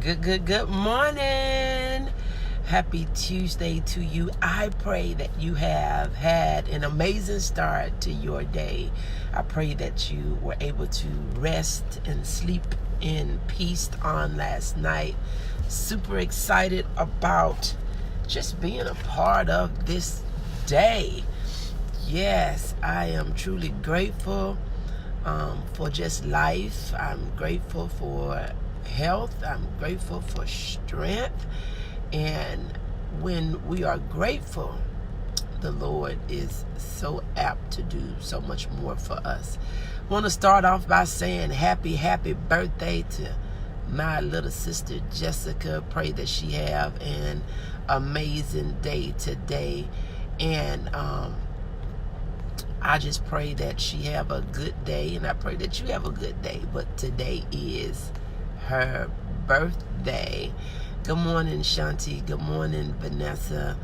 Good morning. Happy Tuesday to you. I pray that you have had an amazing start to your day. I pray that you were able to rest and sleep in peace on last night. Super excited about just being a part of this day. Yes, I am truly grateful for just life. I'm grateful for health. I'm grateful for strength. And when we are grateful, the Lord is so apt to do so much more for us. I want to start off by saying happy birthday to my little sister Jessica. Pray that she have an amazing day today. And I just pray that she have a good day, and I pray that you have a good day. But today is her birthday. Good morning, Shanti. Good morning, Vanessa.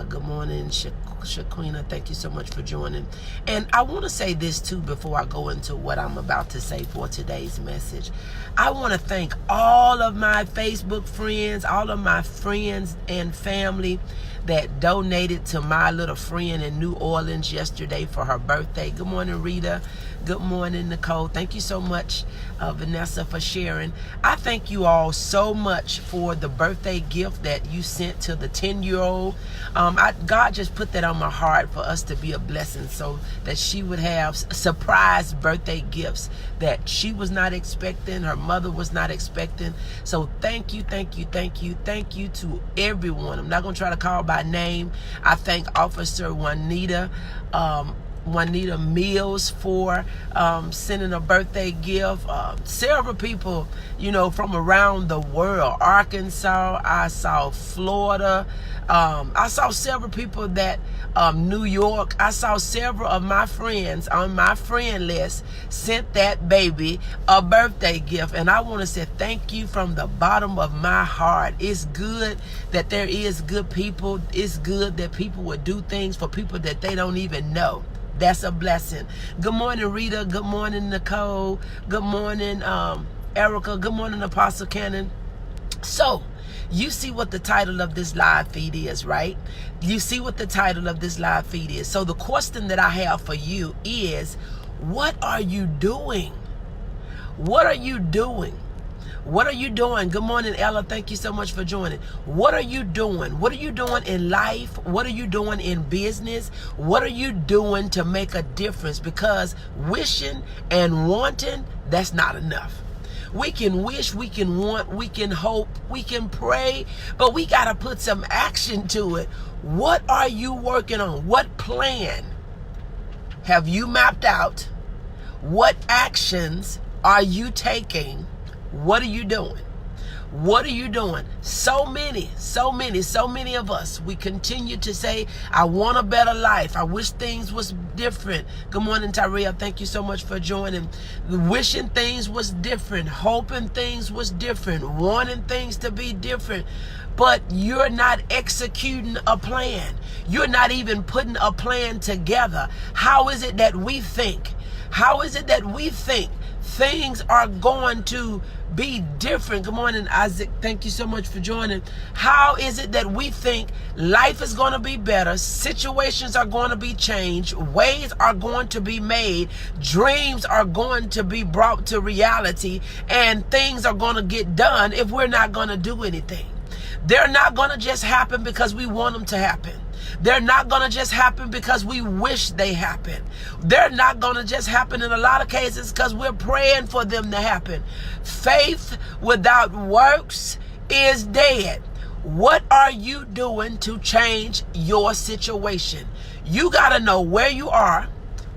Good morning, Shaquina. Thank you so much for joining. And I want to say this too before I go into what I'm about to say for today's message. I want to thank all of my Facebook friends, all of my friends and family that donated to my little friend in New Orleans yesterday for her birthday. Good morning, Rita. Good morning, Nicole. Thank you so much, Vanessa, for sharing. I thank you all so much for the birthday gift that you sent to the 10-year-old. God just put that on my heart for us to be a blessing so that she would have surprise birthday gifts that she was not expecting, her mother was not expecting. So thank you to everyone. I'm not going to try to call by name. I thank Officer Juanita Mills for sending a birthday gift. Several people, from around the world. Arkansas, I saw Florida. I saw several people that New York. I saw several of my friends on my friend list sent that baby a birthday gift. And I want to say thank you from the bottom of my heart. It's good that there is good people. It's good that people would do things for people that they don't even know. That's a blessing. Good morning, Rita. Good morning, Nicole. Good morning, Erica. Good morning, Apostle Cannon. So, you see what the title of this live feed is, right? You see what the title of this live feed is. So the question that I have for you is, what are you doing? What are you doing? What are you doing? Good morning, Ella. Thank you so much for joining. What are you doing? What are you doing in life? What are you doing in business? What are you doing to make a difference? Because wishing and wanting, that's not enough. We can wish, we can want, we can hope, we can pray, but we got to put some action to it. What are you working on? What plan have you mapped out? What actions are you taking? What are you doing? What are you doing? So many of us, we continue to say, I want a better life. I wish things was different. Good morning, Tyrell. Thank you so much for joining. Wishing things was different. Hoping things was different. Wanting things to be different. But you're not executing a plan. You're not even putting a plan together. How is it that we think? How is it that we think things are going to be different? Good morning, Isaac. Thank you so much for joining. How is it that we think life is going to be better, situations are going to be changed, ways are going to be made, dreams are going to be brought to reality, and things are going to get done if we're not going to do anything? They're not going to just happen because we want them to happen. They're not going to just happen because we wish they happen. They're not going to just happen in a lot of cases because we're praying for them to happen. Faith without works is dead. What are you doing to change your situation? You got to know where you are,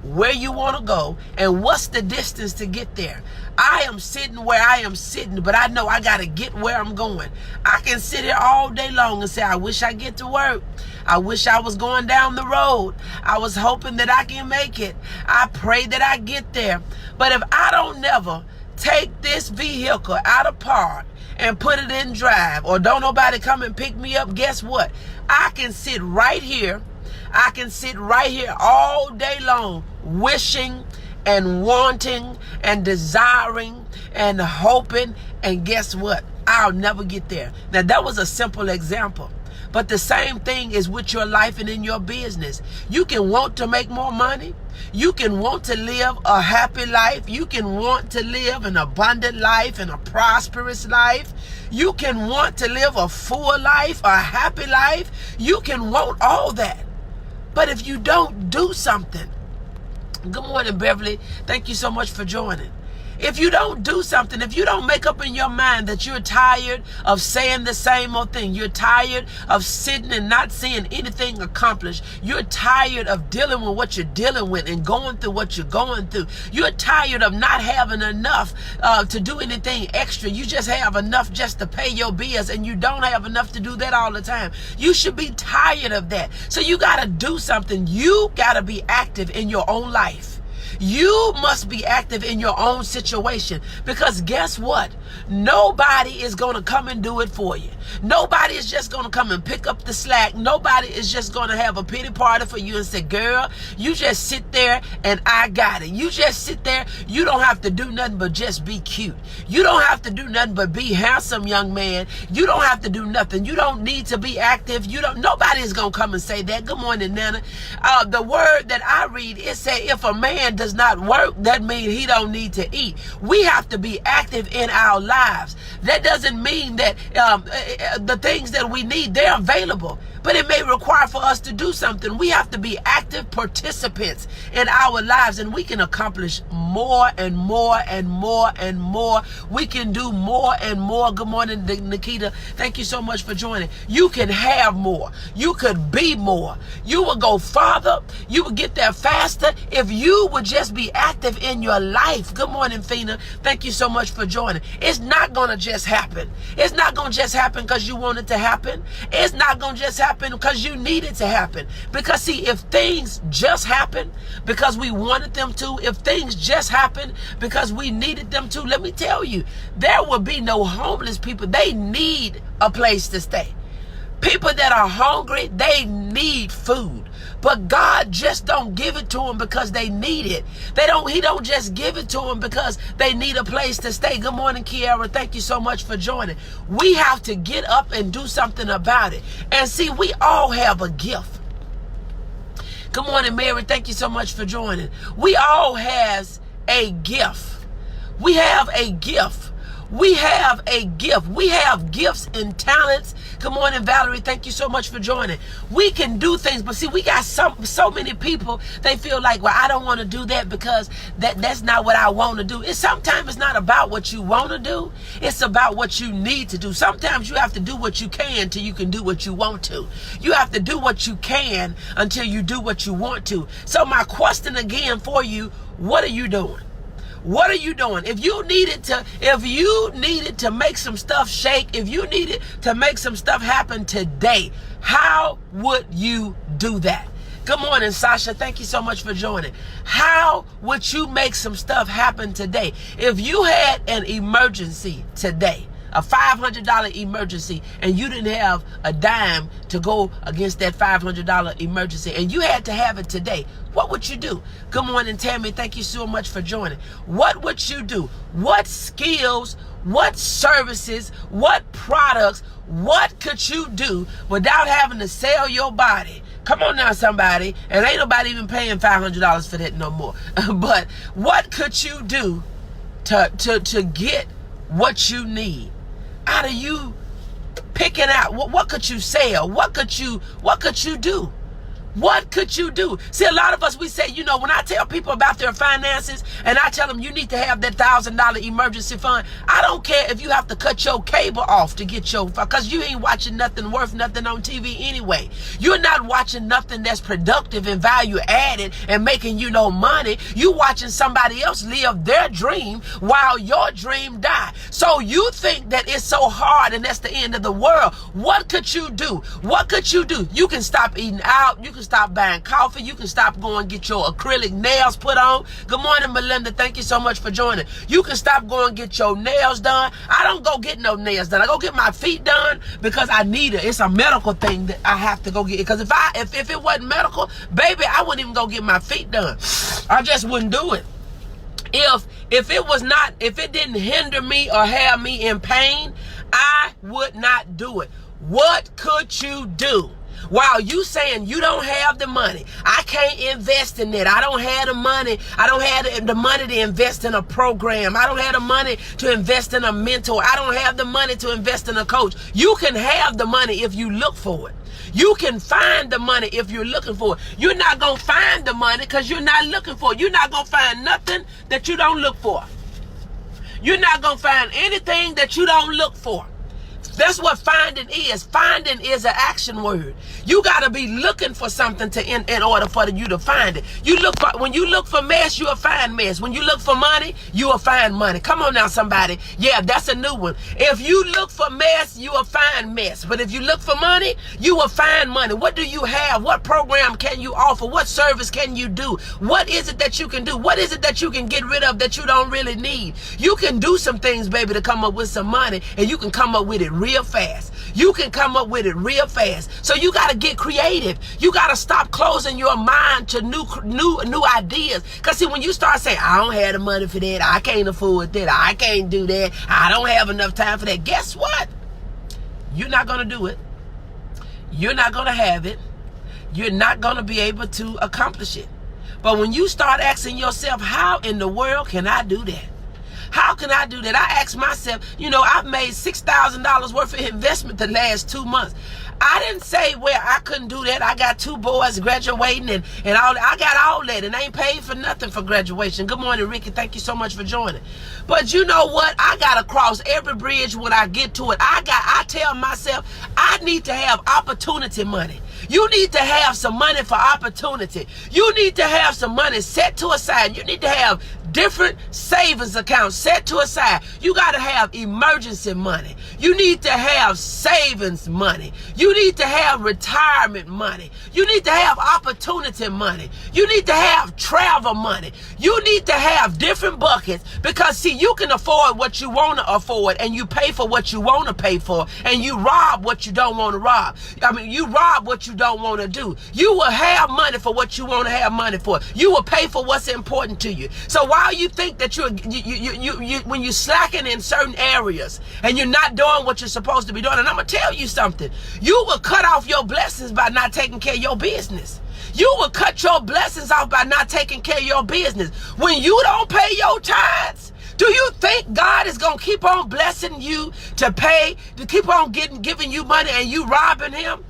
where you want to go, and what's the distance to get there. I am sitting where I am sitting, but I know I got to get where I'm going. I can sit here all day long and say, I wish I get to work. I wish I was going down the road. I was hoping that I can make it. I pray that I get there. But if I don't never take this vehicle out of park and put it in drive, or don't nobody come and pick me up, guess what? I can sit right here. I can sit right here all day long wishing and wanting and desiring and hoping, and guess what? I'll never get there. Now, that was a simple example. But the same thing is with your life and in your business. You can want to make more money. You can want to live a happy life. You can want to live an abundant life and a prosperous life. You can want to live a full life, a happy life. You can want all that. But if you don't do something, good morning, Beverly. Thank you so much for joining. If you don't do something, if you don't make up in your mind that you're tired of saying the same old thing, you're tired of sitting and not seeing anything accomplished, you're tired of dealing with what you're dealing with and going through what you're going through, you're tired of not having enough to do anything extra, you just have enough just to pay your bills and you don't have enough to do that all the time. You should be tired of that. So you got to do something. You got to be active in your own life. You must be active in your own situation, because guess what? Nobody is going to come and do it for you. Nobody is just going to come and pick up the slack. Nobody is just going to have a pity party for you and say, girl, you just sit there and I got it. You just sit there. You don't have to do nothing but just be cute. You don't have to do nothing but be handsome, young man. You don't have to do nothing. You don't need to be active. Nobody is going to come and say that. Good morning, Nana. The word that I read, it said, if a man does not work, that means he don't need to eat. We have to be active in our lives. That doesn't mean that the things that we need, they're available, but it may require for us to do something. We have to be active participants in our lives, and we can accomplish more and more and more and more. We can do more and more. Good morning, Nikita. Thank you so much for joining. You can have more. You could be more. You will go farther. You will get there faster if you would just be active in your life. Good morning, Fina. Thank you so much for joining. It's not going to just happen. It's not going to just happen because you want it to happen. It's not going to just happen because you need it to happen. Because see, if things just happen because we wanted them to, if things just happen because we needed them to, let me tell you, there will be no homeless people. They need a place to stay. People that are hungry, they need food. But God just don't give it to them because they need it. He don't just give it to them because they need a place to stay. Good morning, Kiara. Thank you so much for joining. We have to get up and do something about it. And see, we all have a gift. Good morning, Mary. Thank you so much for joining. We all have a gift. We have a gift. We have a gift. We have gifts and talents. Good morning, Valerie. Thank you so much for joining. We can do things, but see, we got so many people, they feel like, well, I don't want to do that because that's not what I want to do. Sometimes it's not about what you want to do. It's about what you need to do. Sometimes you have to do what you can till you can do what you want to. You have to do what you can until you do what you want to. So my question again for you, what are you doing? What are you doing? If you needed to make some stuff shake, if you needed to make some stuff happen today, how would you do that? Good morning, Sasha. Thank you so much for joining. How would you make some stuff happen today? If you had an emergency today, a $500 emergency, and you didn't have a dime to go against that $500 emergency, and you had to have it today, what would you do? Good morning, Tammy. Thank you so much for joining. What would you do? What skills, what services, what products, what could you do without having to sell your body? Come on now, somebody. And ain't nobody even paying $500 for that no more. But what could you do to get what you need? Out of you picking out what could you sell? What could you do? What could you do? See, a lot of us, we say, when I tell people about their finances and I tell them you need to have that $1,000 emergency fund, I don't care if you have to cut your cable off to get because you ain't watching nothing worth nothing on TV anyway. You're not watching nothing that's productive and value added and making you no money. You watching somebody else live their dream while your dream die. So you think that it's so hard and that's the end of the world. What could you do? What could you do? You can stop eating out. You can stop buying coffee. You can stop going and get your acrylic nails put on. Good morning, Melinda. Thank you so much for joining. You can stop going and get your nails done. I don't go get no nails done. I go get my feet done because I need it. It's a medical thing that I have to go get. Because if it wasn't medical, baby, I wouldn't even go get my feet done. I just wouldn't do it. If it didn't hinder me or have me in pain, I would not do it. What could you do? While you saying you don't have the money, I can't invest in it. I don't have the money. I don't have the money to invest in a program. I don't have the money to invest in a mentor. I don't have the money to invest in a coach. You can have the money if you look for it. You can find the money if you're looking for it. You're not going to find the money because you're not looking for it. You're not going to find nothing that you don't look for. You're not going to find anything that you don't look for. That's what finding is. Finding is an action word. You got to be looking for something in order for you to find it. When you look for mess, you'll find mess. When you look for money, you will find money. Come on now, somebody. Yeah, that's a new one. If you look for mess, you will find mess. But if you look for money, you will find money. What do you have? What program can you offer? What service can you do? What is it that you can do? What is it that you can get rid of that you don't really need? You can do some things, baby, to come up with some money, and you can come up with it real fast. You can come up with it real fast. So you got to get creative. You got to stop closing your mind to new ideas. Because see, when you start saying, I don't have the money for that, I can't afford that, I can't do that, I don't have enough time for that, guess what? You're not going to do it. You're not going to have it. You're not going to be able to accomplish it. But when you start asking yourself, how in the world can I do that? How can I do that? I ask myself, I've made $6,000 worth of investment the last 2 months. I didn't say, well, I couldn't do that. I got 2 boys graduating and all that. I got all that and I ain't paid for nothing for graduation. Good morning, Ricky. Thank you so much for joining. But you know what? I got to cross every bridge when I get to it. I tell myself, I need to have opportunity money. You need to have some money for opportunity. You need to have some money set to aside. You need to have different savings accounts set to aside. You got to have emergency money. You need to have savings money. You need to have retirement money. You need to have opportunity money. You need to have travel money. You need to have different buckets because, see, you can afford what you want to afford and you pay for what you want to pay for and you rob what you don't want to rob. You rob what you don't want to do. You will have money for what you want to have money for. You will pay for what's important to you. So while you think that when you're slacking in certain areas and you're not doing what you're supposed to be doing, and I'm going to tell you something, you will cut off your blessings by not taking care of your business. You will cut your blessings off by not taking care of your business. When you don't pay your tithes, do you think God is going to keep on blessing you to keep on giving you money and you robbing him?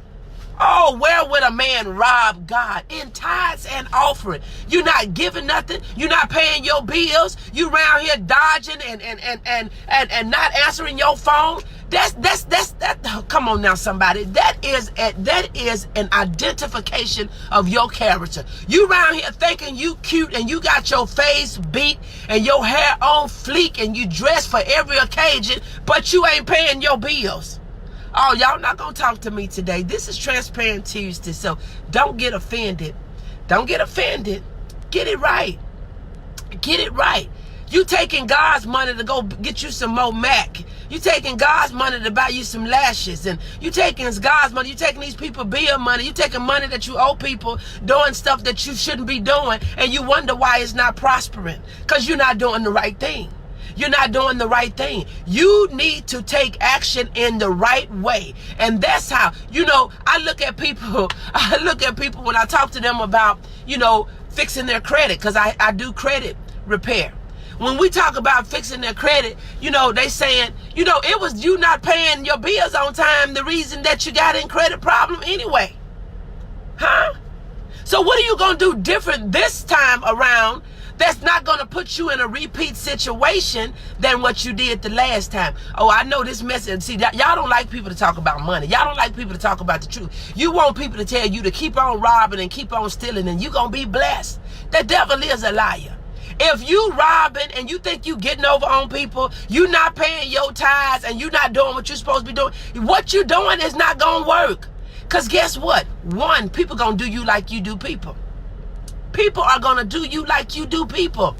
Oh, where would a man rob God? In tithes and offering. You're not giving nothing. You're not paying your bills. You around here dodging and not answering your phone. That. Come on now, somebody. That is an identification of your character. You around here thinking you cute and you got your face beat and your hair on fleek and you dress for every occasion, but you ain't paying your bills. Oh, y'all not going to talk to me today. This is Transparent Tuesday, so don't get offended. Don't get offended. Get it right. Get it right. You taking God's money to go get you some more Mac. You taking God's money to buy you some lashes. And you taking God's money. You taking these people bill money. You taking money that you owe people doing stuff that you shouldn't be doing. And you wonder why it's not prospering. Because you're not doing the right thing. You're not doing the right thing. You need to take action in the right way. And that's how, I look at people when I talk to them about, fixing their credit, because I do credit repair. When we talk about fixing their credit, they saying, it was you not paying your bills on time, the reason that you got in credit problem anyway. Huh? So what are you going to do different this time around that's not going to put you in a repeat situation than what you did the last time? Oh, I know this message. See, y'all don't like people to talk about money. Y'all don't like people to talk about the truth. You want people to tell you to keep on robbing and keep on stealing and you're going to be blessed. The devil is a liar. If you robbing and you think you getting over on people, you not paying your tithes and you not doing what you're supposed to be doing, what you doing is not going to work. Because guess what? One, people going to do you like you do people. People are going to do you like you do people.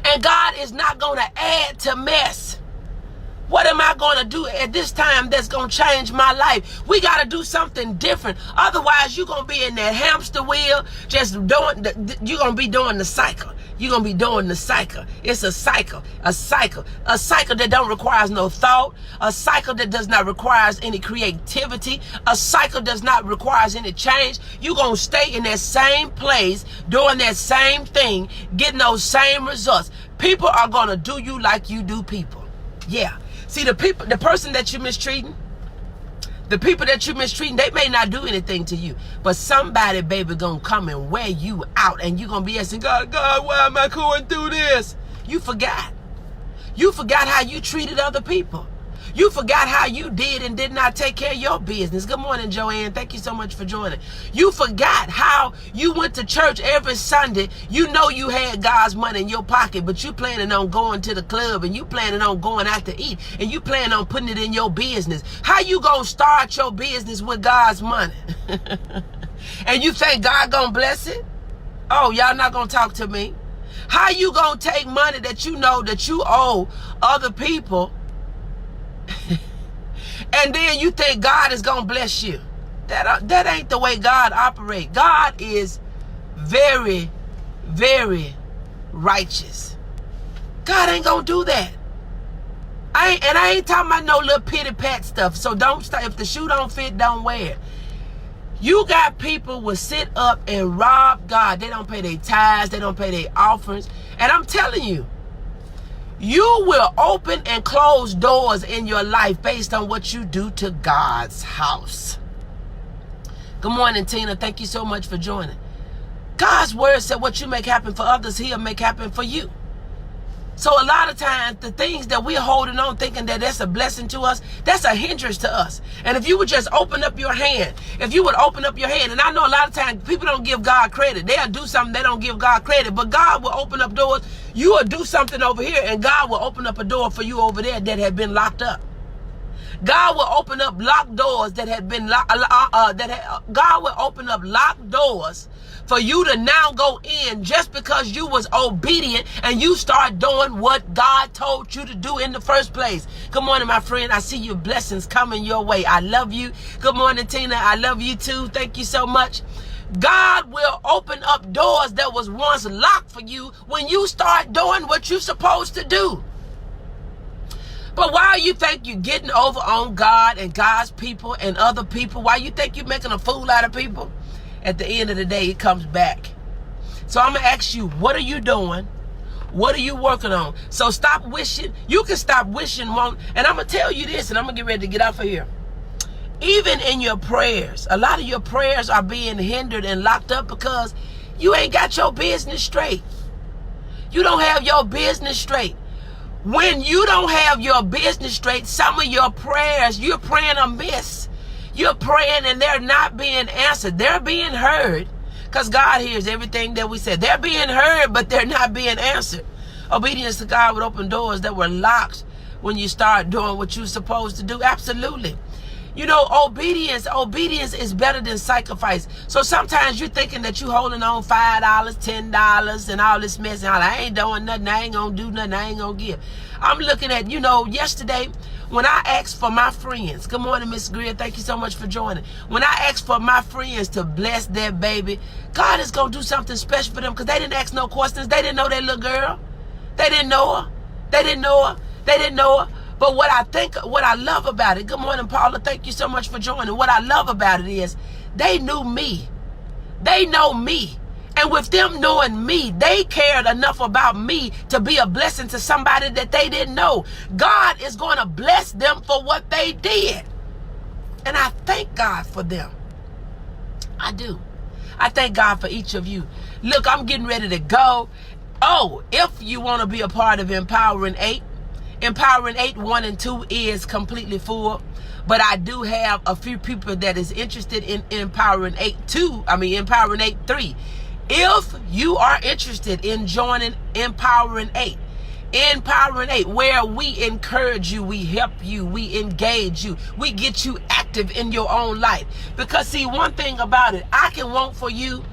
And God is not going to add to mess. What am I going to do at this time that's going to change my life? We got to do something different. Otherwise, you're going to be in that hamster wheel, just doing, you're going to be doing the cycle. you're going to be doing the cycle. It's a cycle, a cycle that don't require no thought, a cycle that does not require any creativity, a cycle does not require any change. You're going to stay in that same place, doing that same thing, getting those same results. People are going to do you like you do people. Yeah. See, the person that you're mistreating, the people that you're mistreating, they may not do anything to you, but somebody, baby, gonna come and wear you out, and you're gonna be asking, God, why am I going through this? You forgot. You forgot how you treated other people. You forgot how you did and did not take care of your business. Good morning, Joanne. Thank you so much for joining. You forgot how you went to church every Sunday. You know you had God's money in your pocket, but you planning on going to the club, and you planning on going out to eat, and you planning on putting it in your business. How you gonna start your business with God's money? And you think God gonna bless it? Oh, y'all not gonna talk to me. How you gonna take money that you know that you owe other people, and then you think God is going to bless you? That ain't the way God operates. God is very, very righteous. God ain't going to do that. I ain't talking about no little pity pat stuff. So don't start. If the shoe don't fit, don't wear it. You got people will sit up and rob God. They don't pay their tithes. They don't pay their offerings. And I'm telling you, you will open and close doors in your life based on what you do to God's house. Good morning, Tina. Thank you so much for joining. God's word said what you make happen for others, he'll make happen for you. So a lot of times, the things that we're holding on thinking that that's a blessing to us, that's a hindrance to us. And if you would just open up your hand, and I know a lot of times people don't give God credit. They'll do something, they don't give God credit, but God will open up doors. You will do something over here, and God will open up a door for you over there that had been locked up. God will open up locked doors that had been God will open up locked doors for you to now go in just because you was obedient and you start doing what God told you to do in the first place. Good morning, my friend. I see your blessings coming your way. I love you. Good morning, Tina. I love you too. Thank you so much. God will open up doors that was once locked for you when you start doing what you're supposed to do. But while you think you're getting over on God and God's people and other people, while you think you're making a fool out of people, at the end of the day, it comes back. So I'm going to ask you, what are you doing? What are you working on? So stop wishing. You can stop wishing, and I'm going to tell you this, and I'm going to get ready to get off of here. Even in your prayers, a lot of your prayers are being hindered and locked up because you ain't got your business straight. You don't have your business straight. When you don't have your business straight, some of your prayers, you're praying amiss. You're praying and they're not being answered. They're being heard because God hears everything that we said. They're being heard, but they're not being answered. Obedience to God would open doors that were locked when you start doing what you're supposed to do. Absolutely. You know, obedience is better than sacrifice. So sometimes you're thinking that you're holding on $5, $10 and all this mess. And I ain't doing nothing. I ain't going to do nothing. I ain't going to give. I'm looking at, yesterday when I asked for my friends. Good morning, Miss Greer. Thank you so much for joining. When I asked for my friends to bless their baby, God is going to do something special for them because they didn't ask no questions. They didn't know that little girl. They didn't know her. They didn't know her. They didn't know her. But what I love about it, good morning, Paula, thank you so much for joining. What I love about it is they knew me. They know me. And with them knowing me, they cared enough about me to be a blessing to somebody that they didn't know. God is going to bless them for what they did. And I thank God for them. I do. I thank God for each of you. Look, I'm getting ready to go. Oh, if you want to be a part of Empowering 8, Empowering 8 1 and 2 is completely full, but I do have a few people that is interested in Empowering 8 3. If you are interested in joining Empowering 8, where we encourage you, we help you, we engage you, we get you active in your own life. Because see, one thing about it, I can want for you,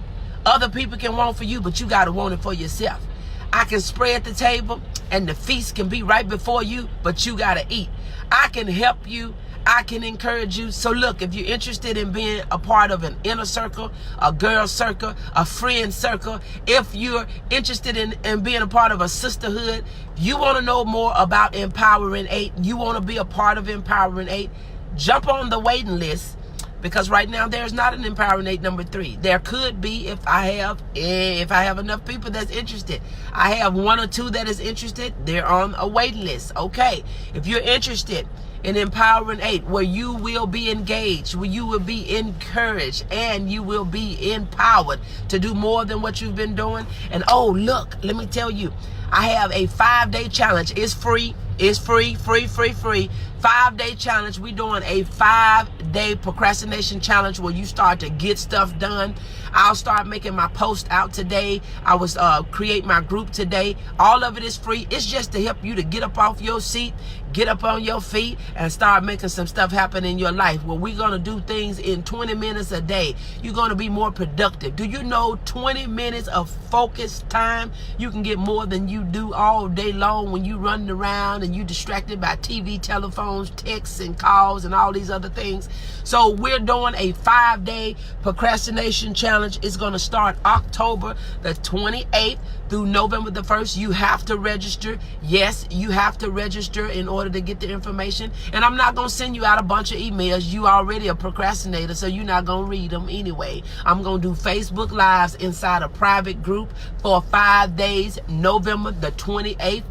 other people can want for you, but you got to want it for yourself. I can spread the table and the feast can be right before you, but you got to eat. I can help you. I can encourage you. So look, if you're interested in being a part of an inner circle, a girl circle, a friend circle, if you're interested in being a part of a sisterhood, you want to know more about Empowering 8, you want to be a part of Empowering 8, jump on the waiting list. Because right now there's not an Empowering 8 number 3. There could be if I have enough people that's interested. I have 1 or 2 that is interested. They're on a waiting list. Okay. If you're interested in Empowering 8, where you will be engaged, where you will be encouraged, and you will be empowered to do more than what you've been doing. And oh, look, let me tell you, I have a 5-day challenge. It's free. It's free. 5-day challenge. We're doing a 5-day procrastination challenge where you start to get stuff done. I'll start making my post out today. I was create my group today. All of it is free. It's just to help you to get up off your seat, get up on your feet, and start making some stuff happen in your life. Well, we're going to do things in 20 minutes a day. You're going to be more productive. Do you know 20 minutes of focused time, you can get more than you do all day long when you running around and you distracted by TV, telephones, texts, and calls, and all these other things. So we're doing a 5-day procrastination challenge. It's going to start October the 28th through November the 1st. You have to register. Yes, you have to register in order to get the information. And I'm not going to send you out a bunch of emails. You already a procrastinator, so you're not going to read them anyway. I'm going to do Facebook Lives inside a private group for 5 days, November the 28th.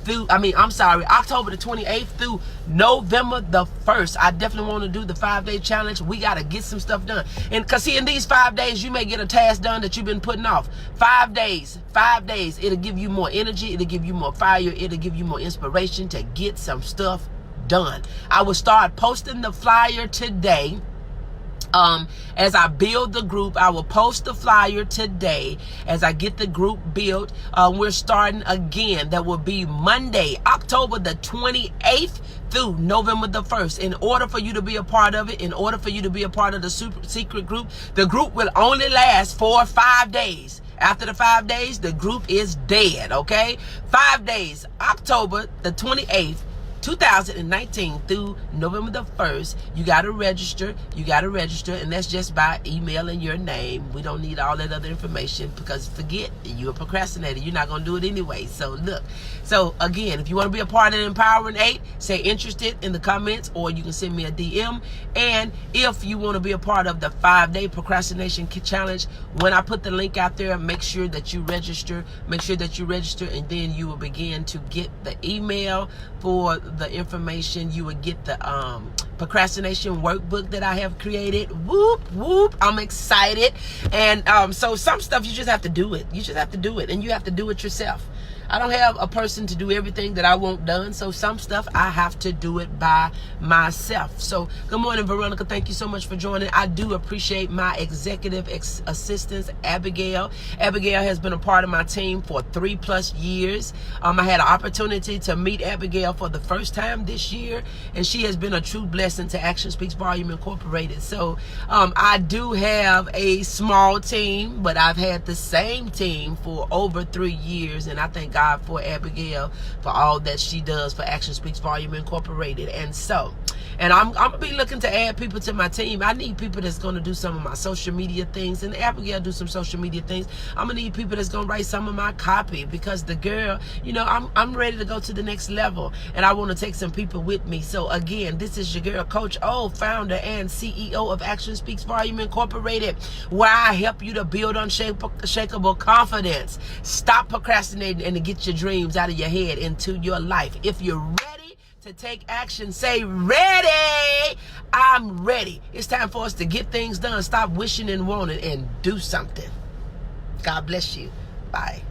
October the 28th through November the 1st. I definitely want to do the 5-day challenge. We got to get some stuff done. And because see, in these 5 days, you may get a task done that you've been putting off. 5 days, it'll give you more energy. It'll give you more fire. It'll give you more inspiration to get some stuff done. I will start posting the flyer today. As I build the group, I will post the flyer today as I get the group built. We're starting again. That will be Monday, October the 28th through November the 1st. In order for you to be a part of it, in order for you to be a part of the super secret group, the group will only last for 5 days. After the 5 days, the group is dead, okay? 5 days, October the 28th, 2019 through November the 1st. You got to register, and that's just by emailing your name. We don't need all that other information because forget, you're a procrastinator. You're not going to do it anyway. So look, so again, if you want to be a part of Empowering 8, say interested in the comments, or you can send me a DM. And if you want to be a part of the 5-day procrastination challenge, when I put the link out there, make sure that you register, and then you will begin to get the email for the information. You would get the procrastination workbook that I have created. Whoop, I'm excited. And so some stuff you just have to do it. You just have to do it, and you have to do it yourself. I don't have a person to do everything that I want done, so some stuff I have to do it by myself. So good morning, Veronica. Thank you so much for joining. I do appreciate my executive assistants, Abigail. Abigail has been a part of my team for 3+ years. I had an opportunity to meet Abigail for the first time this year, and she has been a true blessing to Action Speaks Volume Incorporated. So I do have a small team, but I've had the same team for over 3 years, and I thank God for Abigail for all that she does for Action Speaks Volume Incorporated. And I'm gonna be looking to add people to my team. I need people that's gonna do some of my social media things, and Abigail do some social media things. I'm gonna need people that's gonna write some of my copy, because the girl, you know, I'm ready to go to the next level, and I want to take some people with me. So again, this is your girl, Coach O, founder and CEO of Action Speaks Volume Incorporated, where I help you to build unshakable confidence, stop procrastinating, and to get your dreams out of your head into your life. If you're ready to take action, say ready. I'm ready. It's time for us to get things done. Stop wishing and wanting and do something. God bless you. Bye.